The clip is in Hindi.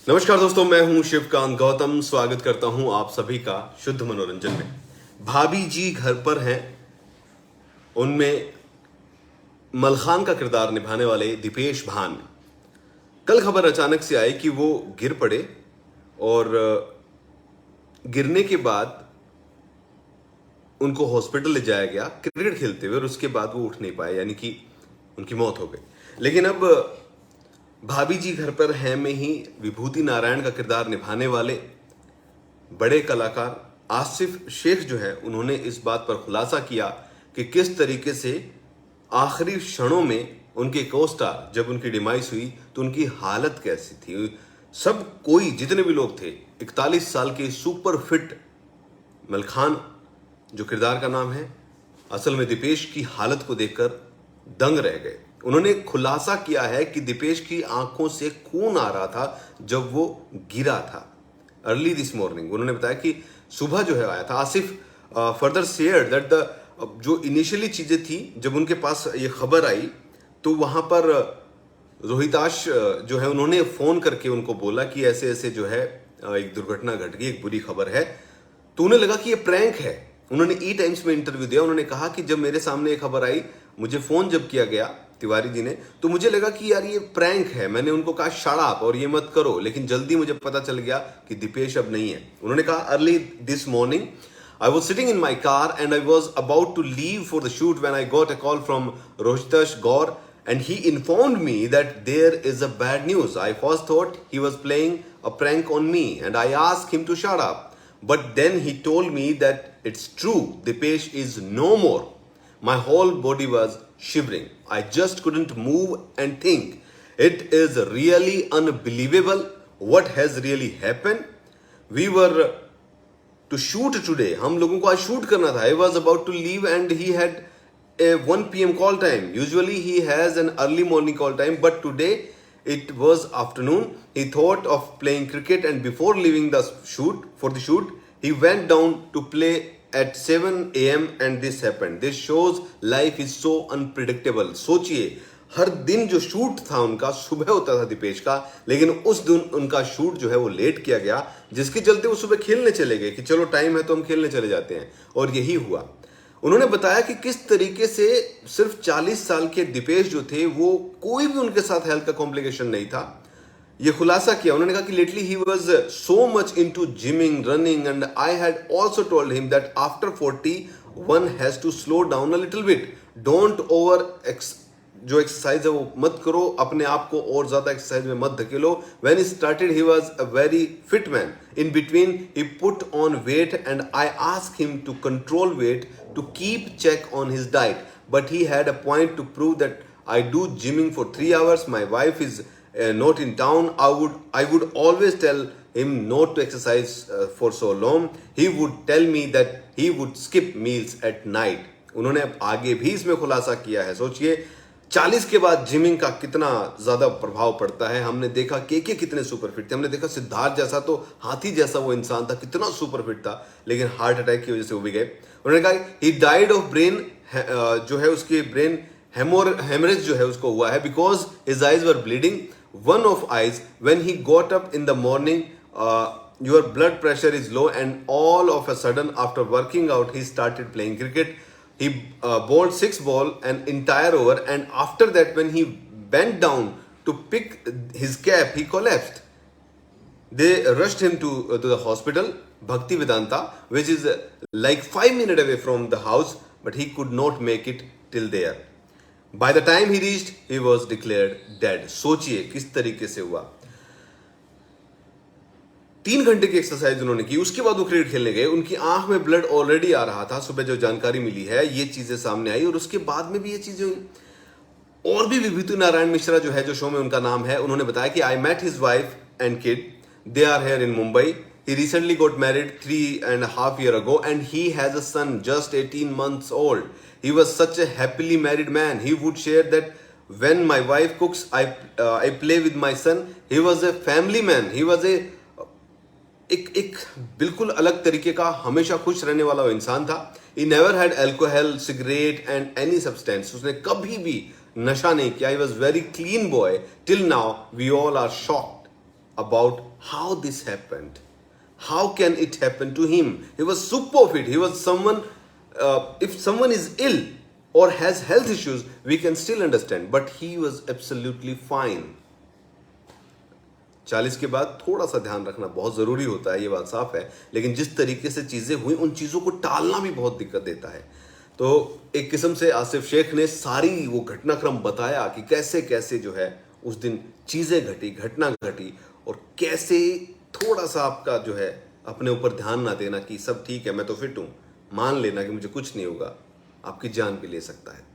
नमस्कार दोस्तों, मैं हूं शिवकांत गौतम। स्वागत करता हूं आप सभी का शुद्ध मनोरंजन में। भाभी जी घर पर हैं, उनमें मलखान का किरदार निभाने वाले दीपेश भान। कल खबर अचानक से आई कि वो गिर पड़े और गिरने के बाद उनको हॉस्पिटल ले जाया गया क्रिकेट खेलते हुए, और उसके बाद वो उठ नहीं पाए, यानी कि उनकी मौत हो गई। लेकिन अब भाभी जी घर पर हैं में ही विभूति नारायण का किरदार निभाने वाले बड़े कलाकार आसिफ शेख जो है, उन्होंने इस बात पर खुलासा किया कि किस तरीके से आखिरी क्षणों में उनके को-स्टार जब उनकी डिमाइस हुई तो उनकी हालत कैसी थी। सब कोई, जितने भी लोग थे, 41 साल के सुपर फिट मलखान, जो किरदार का नाम है, असल में दीपेश की हालत को देखकर दंग रह गए। उन्होंने खुलासा किया है कि दीपेश की आंखों से खून आ रहा था जब वो गिरा था अर्ली दिस मॉर्निंग। उन्होंने बताया कि सुबह जो है आया था। Asif further shared that the जो इनिशियली चीजें थी, जब उनके पास ये खबर आई तो वहां पर रोहिताश जो है, उन्होंने फोन करके उनको बोला कि ऐसे ऐसे जो है एक दुर्घटना घट गई, एक बुरी खबर है। तो उन्हें लगा कि ये प्रैंक है। उन्होंने ई टाइम्स में इंटरव्यू दिया। उन्होंने कहा कि जब मेरे सामने ये खबर आई, मुझे फोन जब किया गया तिवारी जी ने, तो मुझे लगा कि यार ये प्रैंक है। मैंने उनको कहा शट अप और ये मत करो, लेकिन जल्दी मुझे पता चल गया कि दीपेश अब नहीं है। उन्होंने कहा early this morning I was sitting in my car and I was about to leave for the shoot when I got a call from Rohitash Gaur and he informed me that there is a bad news. I first thought he was playing a prank on me and I asked him to shut up. But then he told me that it's true, Dipesh is no more. My whole body was shivering. I just couldn't move and think. It is really unbelievable what has really happened. We were to shoot today. हम लोगों को आज शूट करना था. I was about to leave and he had a 1 p.m. call time. Usually he has an early morning call time, but today it was afternoon. He thought of playing cricket and before leaving the shoot, he went down to play at 7 a.m. and this happened. This shows life is so unpredictable. सोचिए, हर दिन जो शूट था उनका सुबह होता था दीपेश का, लेकिन उस दिन उनका शूट जो है वो लेट किया गया, जिसके चलते वो सुबह खेलने चले गए कि चलो टाइम है तो हम खेलने चले जाते हैं, और यही हुआ। उन्होंने बताया कि किस तरीके से सिर्फ 40 साल के दीपेश जो थे, वो कोई भी उनके साथ हेल्थ का कॉम्प्लिकेशन नहीं था। ये खुलासा किया। उन्होंने कहा कि लेटली ही was so much into gymming, running and I had also told him that after 40 one has to slow down a little bit. Don't over जो एक्सरसाइज है वो मत करो, अपने आप को और ज्यादा एक्सरसाइज में मत धकेलो। When he started he was a very fit man. In between he put on weight and I asked him to control weight to keep check on his diet, but he had a point to prove that I do gymming for 3 hours. My wife is not in town. I would always tell him not to exercise for so long. He would tell me that he would skip meals at night. उन्होंने आगे भी इसमें खुलासा किया है। सोचिए, 40 के बाद जिमिंग का कितना ज्यादा प्रभाव पड़ता है। हमने देखा के कितने सुपर फिट थे, हमने देखा सिद्धार्थ जैसा तो हाथी जैसा वो इंसान था, कितना सुपर फिट था, लेकिन हार्ट अटैक की वजह से वो भी गए। उन्होंने कहा ही डाइड ऑफ ब्रेन, जो है उसके ब्रेन हेमरेज जो है उसको हुआ है, because his eyes were bleeding, one of eyes. When he got up in the morning, your blood pressure is low, and all of a sudden after working out he started playing cricket. He bowled 6 ball an entire over, and after that when he bent down to pick his cap, he collapsed. They rushed him to the hospital Bhakti Vedanta, which is like 5 minutes away from the house, but he could not make it till there. By the time he reached, he was declared dead. सोचिए किस तरीके से हुआ। 3 घंटे की एक्सरसाइज उन्होंने की, उसके बाद वो क्रिकेट खेलने गए। उनकी आंख में ब्लड ऑलरेडी आ रहा था। सुबह जो जानकारी मिली है, ये चीजें सामने आई, और उसके बाद में भी ये चीजें हुई। और भी विभूति नारायण मिश्रा जो है, जो शो में उनका नाम है, उन्होंने बताया कि I met his wife and kid, they are here in Mumbai. He recently got married 3.5 years ago and he has a son just 18 months old. He was such a happily married man. He would share that when my wife cooks, I play with my son. He was a family man. He was एक बिल्कुल अलग तरीके का, हमेशा खुश रहने वाला वो इंसान था. He never had alcohol, cigarette and any substance. उसने कभी भी नशा नहीं किया. He was very clean boy. Till now, we all are shocked. about how this happened. How can it happen to him? He was super fit. He was someone, if someone is ill or has health issues, we can still understand. But he was absolutely fine. 40 के बाद थोड़ा सा ध्यान रखना बहुत ज़रूरी होता है, ये बात साफ है. लेकिन जिस तरीके से चीज़ें हुई, उन चीज़ों को टालना भी बहुत दिक्कत देता है. तो एक किस्म से आसिफ शेख ने सारी वो घटनाक्रम बताया कि कैसे कैसे जो है उस दिन चीज़ें घटी, घटना घटी, और कैसे थोड़ा सा आपका जो है अपने ऊपर ध्यान ना देना कि सब ठीक है, मैं तो फिट हूँ, मान लेना कि मुझे कुछ नहीं होगा, आपकी जान भी ले सकता है.